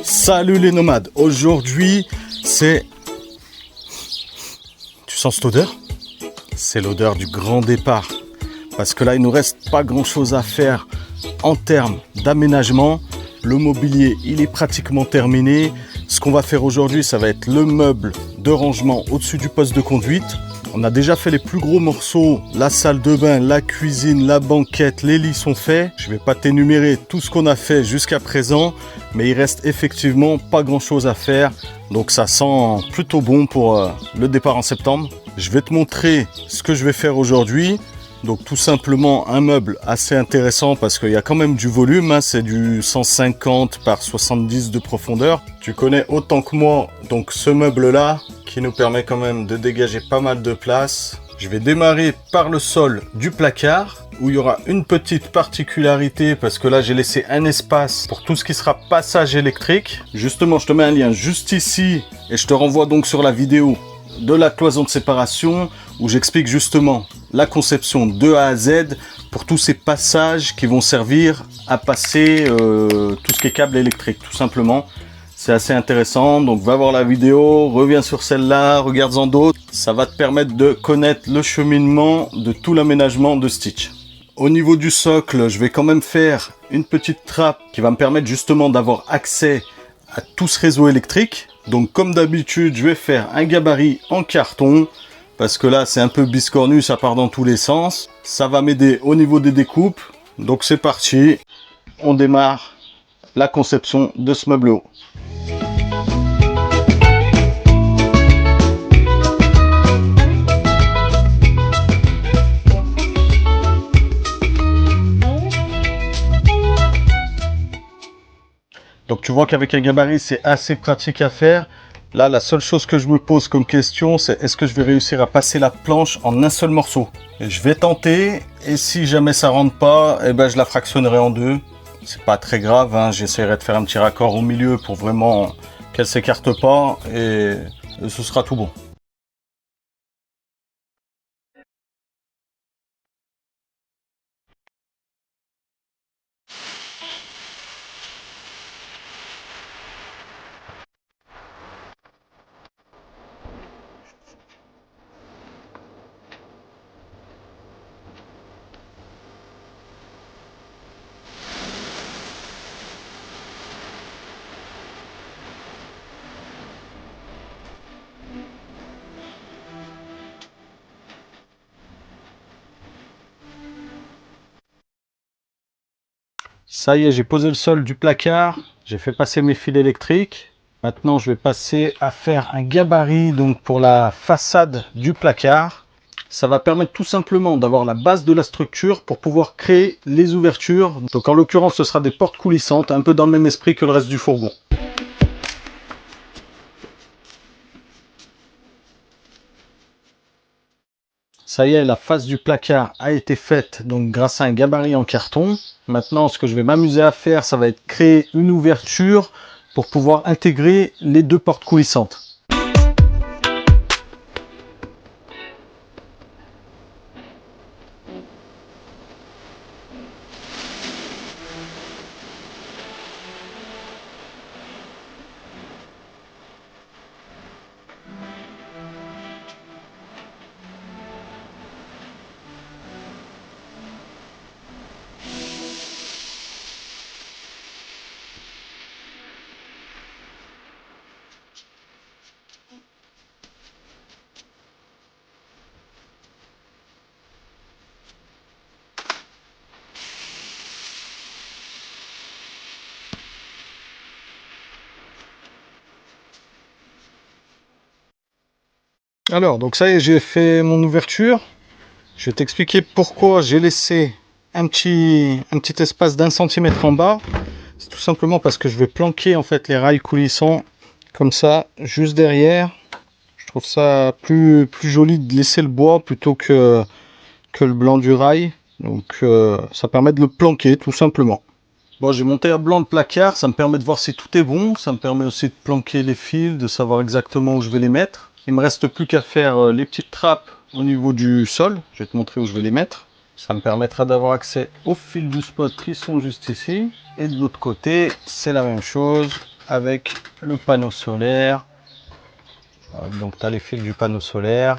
Salut les nomades, aujourd'hui c'est... Tu sens cette odeur? C'est l'odeur du grand départ. Parce que là il nous reste pas grand chose à faire en termes d'aménagement. Le mobilier il est pratiquement terminé. Ce qu'on va faire aujourd'hui ça va être le meuble de rangement au-dessus du poste de conduite. On a déjà fait les plus gros morceaux, la salle de bain, la cuisine, la banquette, les lits sont faits. Je ne vais pas t'énumérer tout ce qu'on a fait jusqu'à présent, mais il reste effectivement pas grand chose à faire. Donc ça sent plutôt bon pour le départ en septembre. Je vais te montrer ce que je vais faire aujourd'hui. Donc tout simplement un meuble assez intéressant parce qu'il y a quand même du volume, hein, c'est du 150 par 70 de profondeur. Tu connais autant que moi donc ce meuble là qui nous permet quand même de dégager pas mal de place. Je vais démarrer par le sol du placard où il y aura une petite particularité parce que là j'ai laissé un espace pour tout ce qui sera passage électrique. Justement je te mets un lien juste ici et je te renvoie donc sur la vidéo de la cloison de séparation où j'explique justement la conception de A à Z pour tous ces passages qui vont servir à passer tout ce qui est câble électrique tout simplement. C'est assez intéressant, donc va voir la vidéo, reviens sur celle-là, regarde-en d'autres. Ça va te permettre de connaître le cheminement de tout l'aménagement de Stitch. Au niveau du socle, je vais quand même faire une petite trappe qui va me permettre justement d'avoir accès à tout ce réseau électrique. Donc comme d'habitude, je vais faire un gabarit en carton parce que là c'est un peu biscornu, ça part dans tous les sens. Ça va m'aider au niveau des découpes. Donc c'est parti, on démarre la conception de ce meuble haut. Donc tu vois qu'avec un gabarit c'est assez pratique à faire. Là la seule chose que je me pose comme question c'est est-ce que je vais réussir à passer la planche en un seul morceau. Et je vais tenter et si jamais ça rentre pas, eh ben, je la fractionnerai en deux. C'est pas très grave, hein. J'essaierai de faire un petit raccord au milieu pour vraiment qu'elle s'écarte pas et ce sera tout bon. Ça y est, j'ai posé le sol du placard, j'ai fait passer mes fils électriques. Maintenant, je vais passer à faire un gabarit donc pour la façade du placard. Ça va permettre tout simplement d'avoir la base de la structure pour pouvoir créer les ouvertures. Donc en l'occurrence, ce sera des portes coulissantes, un peu dans le même esprit que le reste du fourgon. Ça y est, la face du placard a été faite donc grâce à un gabarit en carton. Maintenant, ce que je vais m'amuser à faire, ça va être créer une ouverture pour pouvoir intégrer les deux portes coulissantes. Alors, donc ça y est, j'ai fait mon ouverture. Je vais t'expliquer pourquoi j'ai laissé un petit espace d'1 centimètre en bas. C'est tout simplement parce que je vais planquer en fait les rails coulissants comme ça, juste derrière. Je trouve ça plus joli de laisser le bois plutôt que le blanc du rail. Donc ça permet de le planquer tout simplement. Bon, j'ai monté à blanc le placard, ça me permet de voir si tout est bon. Ça me permet aussi de planquer les fils, de savoir exactement où je vais les mettre. Il me reste plus qu'à faire les petites trappes au niveau du sol. Je vais te montrer où je vais les mettre. Ça me permettra d'avoir accès aux fils du spot qui sont juste ici. Et de l'autre côté, c'est la même chose. avec le panneau solaire. Donc tu as les fils du panneau solaire.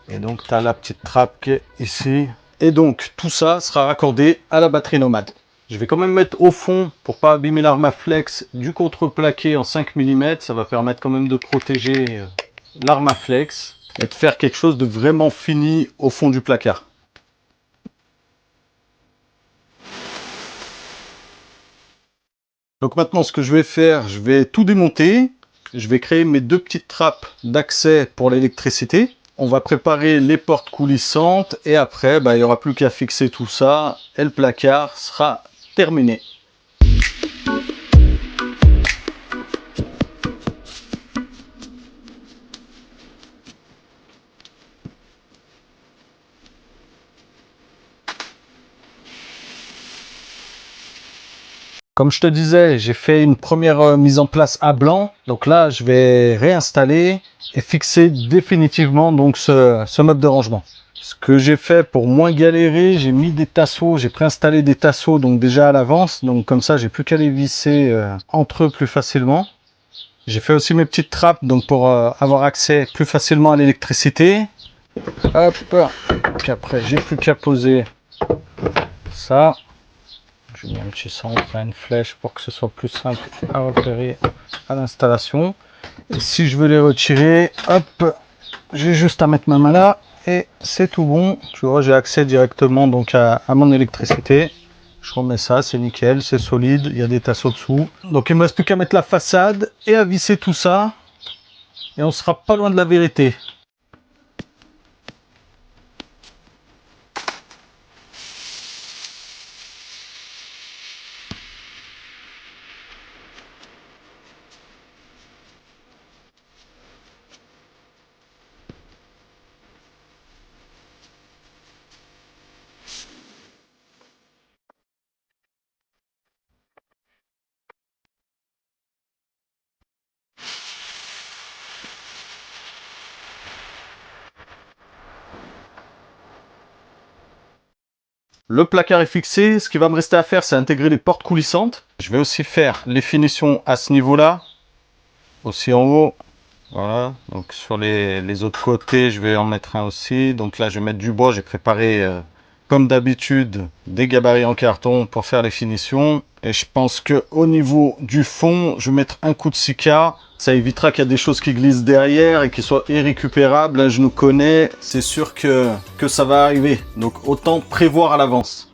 Et donc tu as la petite trappe qui est ici. Et donc tout ça sera raccordé à la batterie nomade. Je vais quand même mettre au fond pour pas abîmer l'Armaflex du contreplaqué en 5 mm. Ça va permettre quand même de protéger l'Armaflex et de faire quelque chose de vraiment fini au fond du placard. Donc maintenant ce que je vais faire, je vais tout démonter. Je vais créer mes deux petites trappes d'accès pour l'électricité. On va préparer les portes coulissantes et après, il n'y aura plus qu'à fixer tout ça et le placard sera terminé. Comme je te disais, j'ai fait une première mise en place à blanc. Donc là, je vais réinstaller et fixer définitivement donc ce meuble de rangement. Ce que j'ai fait pour moins galérer, j'ai mis des tasseaux, j'ai préinstallé des tasseaux donc déjà à l'avance. Donc comme ça, j'ai plus qu'à les visser entre eux plus facilement. J'ai fait aussi mes petites trappes donc pour avoir accès plus facilement à l'électricité. Hop, puis après, j'ai plus qu'à poser ça. Je mets un petit centre, une flèche pour que ce soit plus simple à repérer à l'installation. Et si je veux les retirer, hop, j'ai juste à mettre ma main là et c'est tout bon. Tu vois, j'ai accès directement donc à mon électricité. Je remets ça, c'est nickel, c'est solide, il y a des tasseaux dessous. Donc il me reste plus qu'à mettre la façade et à visser tout ça. Et on sera pas loin de la vérité. Le placard est fixé, ce qui va me rester à faire, c'est intégrer les portes coulissantes. Je vais aussi faire les finitions à ce niveau-là, aussi en haut. Voilà, donc sur les autres côtés, je vais en mettre un aussi. Donc là, je vais mettre du bois. J'ai préparé, comme d'habitude, des gabarits en carton pour faire les finitions. Et je pense que au niveau du fond, je vais mettre un coup de sika. Ça évitera qu'il y a des choses qui glissent derrière et qui soient irrécupérables. Là, je nous connais, c'est sûr que ça va arriver. Donc autant prévoir à l'avance.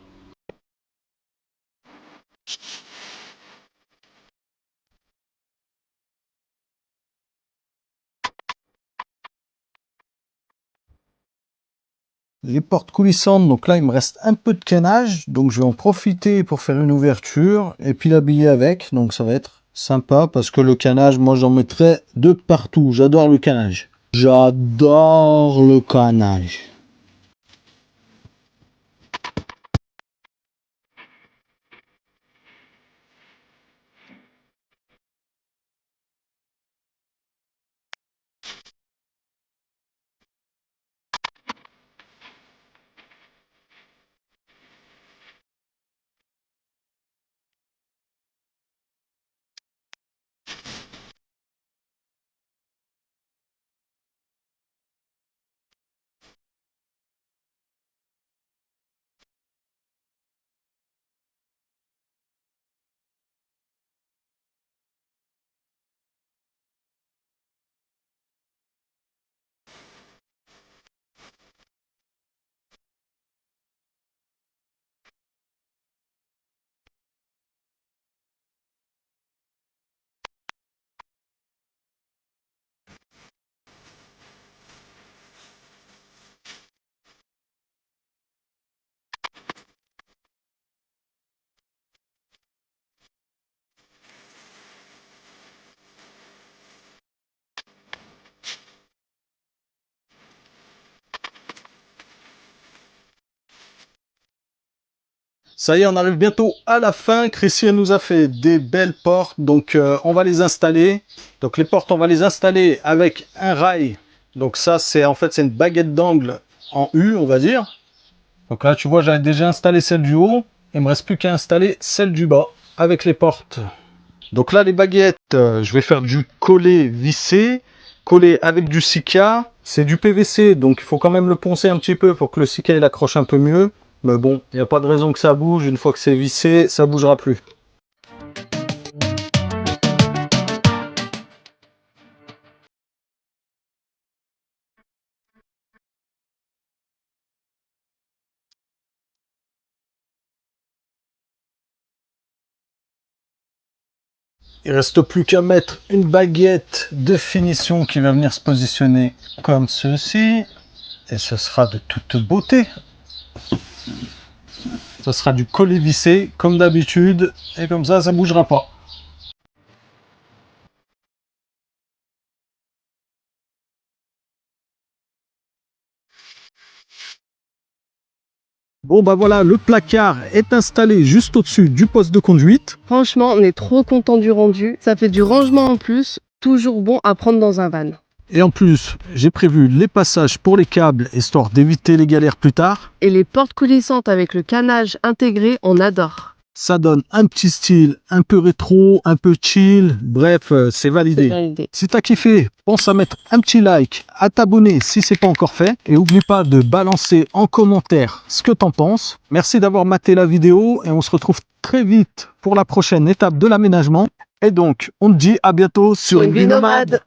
Les portes coulissantes, donc là il me reste un peu de canage, donc je vais en profiter pour faire une ouverture et puis l'habiller avec, donc ça va être sympa parce que le canage, moi j'en mettrai de partout, j'adore le canage. J'adore le canage. Ça y est, on arrive bientôt à la fin. Christian nous a fait des belles portes, donc on va les installer. Donc les portes, on va les installer avec un rail. Donc ça, c'est en fait c'est une baguette d'angle en U, on va dire. Donc là, tu vois, j'avais déjà installé celle du haut. Il me reste plus qu'à installer celle du bas avec les portes. Donc là, les baguettes, je vais faire du collé vissé, collé avec du Sika. C'est du PVC, donc il faut quand même le poncer un petit peu pour que le Sika il accroche un peu mieux. Mais bon, il n'y a pas de raison que ça bouge. Une fois que c'est vissé, ça bougera plus. Il reste plus qu'à mettre une baguette de finition qui va venir se positionner comme ceci. Et ce sera de toute beauté. Ce sera du collé vissé comme d'habitude. Et comme ça bougera pas. Bon bah voilà, le placard est installé juste au-dessus du poste de conduite. Franchement, on est trop content du rendu. Ça fait du rangement en plus. Toujours bon à prendre dans un van. Et en plus, j'ai prévu les passages pour les câbles, histoire d'éviter les galères plus tard. Et les portes coulissantes avec le canage intégré, on adore. Ça donne un petit style un peu rétro, un peu chill. Bref, c'est validé. Validé. Si t'as kiffé, pense à mettre un petit like, à t'abonner si c'est pas encore fait. Et oublie pas de balancer en commentaire ce que t'en penses. Merci d'avoir maté la vidéo et on se retrouve très vite pour la prochaine étape de l'aménagement. Et donc, on te dit à bientôt sur Une vie nomade.